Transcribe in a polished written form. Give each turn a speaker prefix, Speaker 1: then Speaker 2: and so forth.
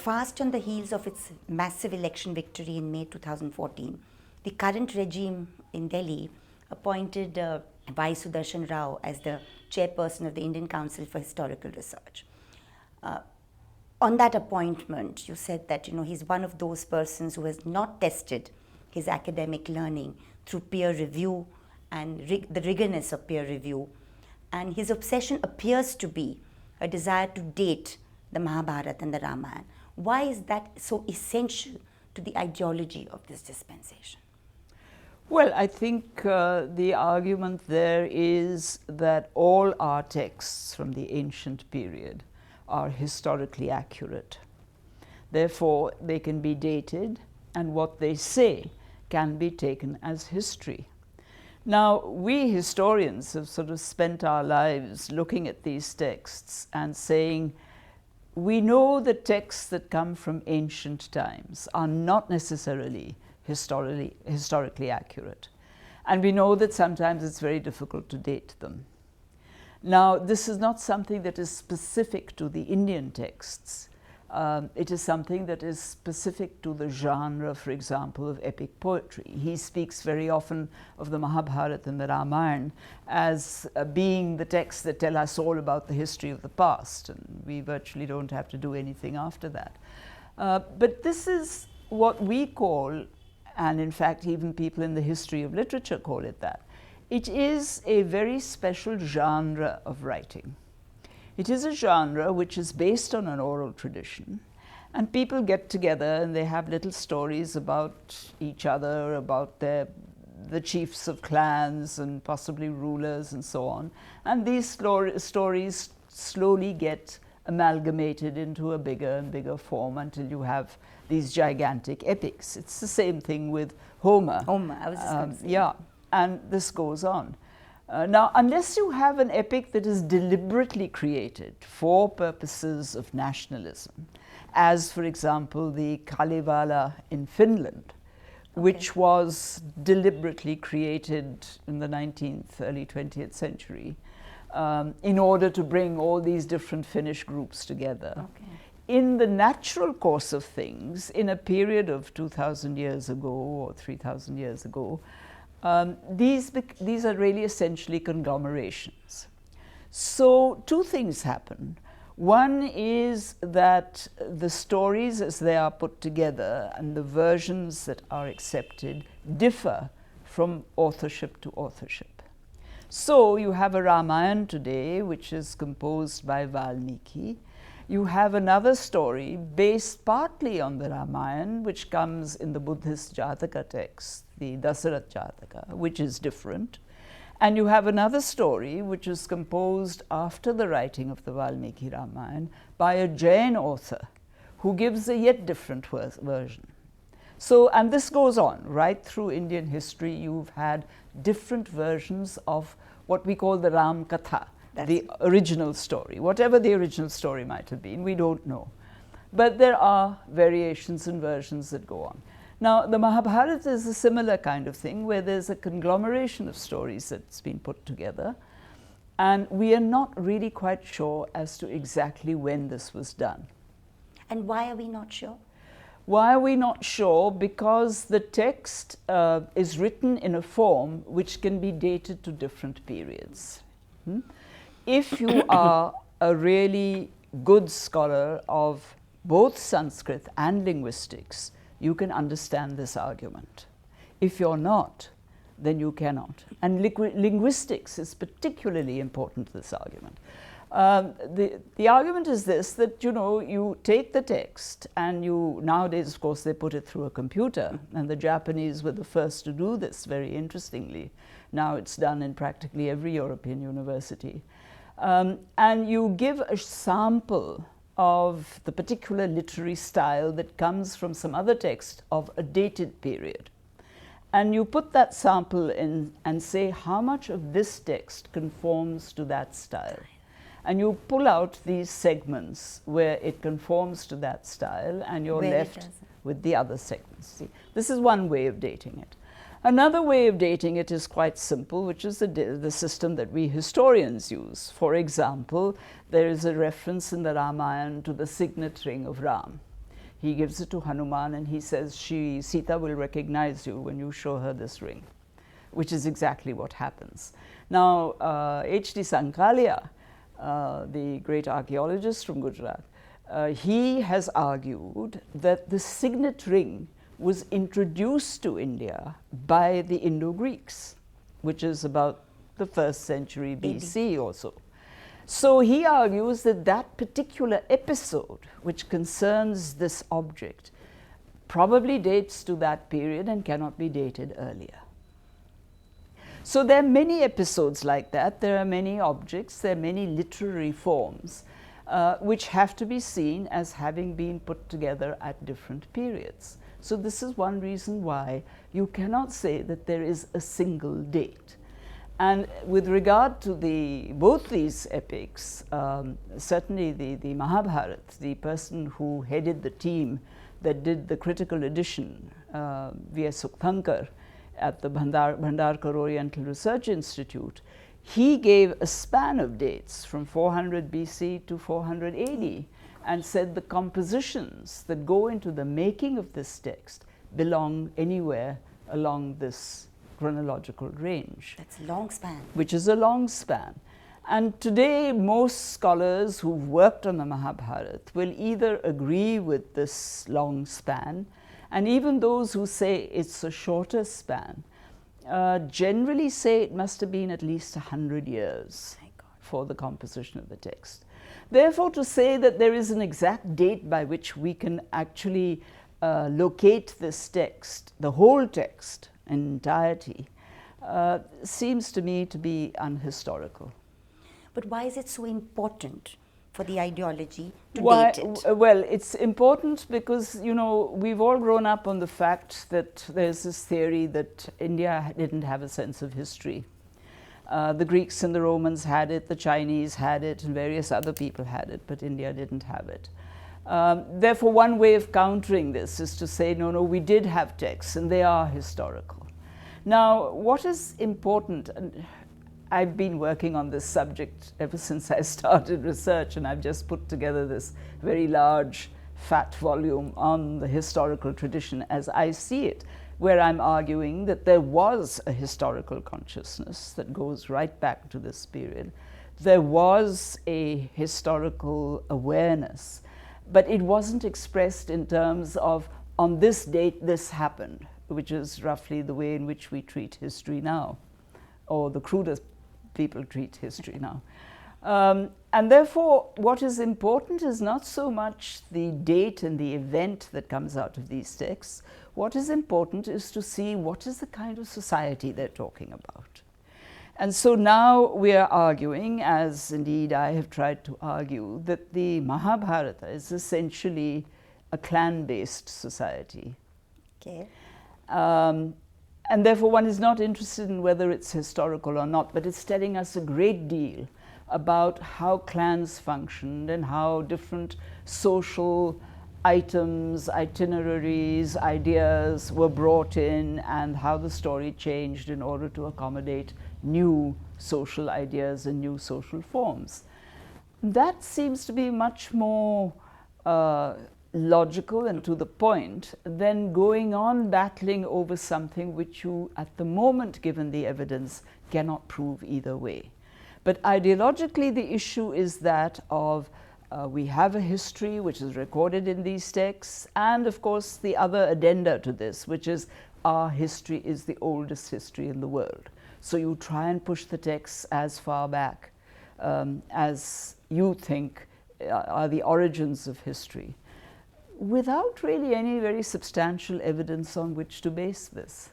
Speaker 1: Fast on the heels of its massive election victory in May 2014, the current regime in Delhi appointed Y. Sudarshan Rao as the chairperson of the Indian Council for Historical Research. On that appointment, you said that he's one of those persons who has not tested his academic learning through peer review and the rigorousness of peer review, and his obsession appears to be a desire to date the Mahabharata and the Ramayana. Why is that so essential to the ideology of this dispensation?
Speaker 2: Well, I think the argument there is that all our texts from the ancient period are historically accurate. Therefore, they can be dated, and what they say can be taken as history. Now, we historians have sort of spent our lives looking at these texts and saying, we know the texts that come from ancient times are not necessarily historically accurate. And we know that sometimes it's very difficult to date them. Now, this is not something that is specific to the Indian texts. It is something that is specific to the genre, for example, of epic poetry. He speaks very often of the Mahabharata and the Ramayana as being the texts that tell us all about the history of the past, and we virtually don't have to do anything after that. But this is what we call, and in fact even people in the history of literature call it that, it is a very special genre of writing. It is a genre which is based on an oral tradition, and people get together and they have little stories about each other, about the chiefs of clans and possibly rulers and so on. And these stories slowly get amalgamated into a bigger and bigger form until you have these gigantic epics. It's the same thing with Homer.
Speaker 1: Homer, I was just going to say.
Speaker 2: Yeah, and this goes on. Now, unless you have an epic that is deliberately created for purposes of nationalism, as for example the Kalevala in Finland, which was deliberately created in the 19th, early 20th century, in order to bring all these different Finnish groups together.
Speaker 1: Okay.
Speaker 2: In the natural course of things, in a period of 2,000 years ago or 3,000 years ago, these are really essentially conglomerations. So two things happen. One is that the stories as they are put together and the versions that are accepted differ from authorship to authorship. So you have a Ramayana today which is composed by Valmiki. You have another story based partly on the Ramayana, which comes in the Buddhist Jataka text, the Dasaratha Jataka, which is different. And you have another story which is composed after the writing of the Valmiki Ramayana by a Jain author who gives a yet different version. So, and this goes on right through Indian history. You've had different versions of what we call the Ram Katha. The original story, whatever the original story might have been, we don't know. But there are variations and versions that go on. Now, the Mahabharata is a similar kind of thing where there's a conglomeration of stories that's been put together, and we are not really quite sure as to exactly when this was done.
Speaker 1: And why are we not sure?
Speaker 2: Why are we not sure? Because the text is written in a form which can be dated to different periods. If you are a really good scholar of both Sanskrit and linguistics, you can understand this argument. If you're not, then you cannot. And linguistics is particularly important to this argument. The argument is this, that you take the text and nowadays of course they put it through a computer, and the Japanese were the first to do this very interestingly. Now it's done in practically every European university. And you give a sample of the particular literary style that comes from some other text of a dated period. And you put that sample in and say how much of this text conforms to that style. and you pull out these segments where it conforms to that style, and you're
Speaker 1: Where it
Speaker 2: left
Speaker 1: doesn't.
Speaker 2: with the other segments. See, this is one way of dating it. Another way of dating it is quite simple, which is the system that we historians use. For example, there is a reference in the Ramayana to the signet ring of Ram. He gives it to Hanuman and he says, Sita will recognize you when you show her this ring, which is exactly what happens. Now, H.D. Sankalia, the great archaeologist from Gujarat, he has argued that the signet ring was introduced to India by the Indo-Greeks, which is about the 1st century BC or so. So he argues that that particular episode, which concerns this object, probably dates to that period and cannot be dated earlier. So there are many episodes like that. There are many objects, there are many literary forms which have to be seen as having been put together at different periods. So this is one reason why you cannot say that there is a single date. And with regard to both these epics, certainly the Mahabharata, the person who headed the team that did the critical edition, V.S. Sukthankar, at the Bhandarkar Oriental Research Institute, he gave a span of dates from 400 BC to 400 AD and said the compositions that go into the making of this text belong anywhere along this chronological range.
Speaker 1: That's a long span.
Speaker 2: Which is a long span. And today, most scholars who've worked on the Mahabharata will either agree with this long span, and even those who say it's a shorter span generally say it must have been at least 100 years for the composition of the text. Therefore, to say that there is an exact date by which we can actually locate this text, the whole text in entirety, seems to me to be unhistorical.
Speaker 1: But why is it so important for the ideology to date it?
Speaker 2: Well, it's important because, you know, we've all grown up on the fact that there's this theory that India didn't have a sense of history. The Greeks and the Romans had it, the Chinese had it, and various other people had it, but India didn't have it. Therefore, one way of countering this is to say, no, we did have texts, and they are historical. Now, what is important, and I've been working on this subject ever since I started research, and I've just put together this very large, fat volume on the historical tradition as I see it, where I'm arguing that there was a historical consciousness that goes right back to this period. There was a historical awareness, but it wasn't expressed in terms of, on this date this happened, which is roughly the way in which we treat history now, or the crudest people treat history now. And therefore, what is important is not so much the date and the event that comes out of these texts. What is important is to see what is the kind of society they're talking about. And so now we are arguing, as indeed I have tried to argue, that the Mahabharata is essentially a clan-based society.
Speaker 1: Okay.
Speaker 2: And therefore one is not interested in whether it's historical or not, but it's telling us a great deal about how clans functioned and how different social items, itineraries, ideas were brought in, and how the story changed in order to accommodate new social ideas and new social forms. That seems to be much more logical and to the point than going on battling over something which you, at the moment, given the evidence, cannot prove either way. But ideologically, the issue is that of we have a history which is recorded in these texts, and of course the other addenda to this, which is our history is the oldest history in the world. So you try and push the texts as far back as you think are the origins of history, without really any very substantial evidence on which to base this.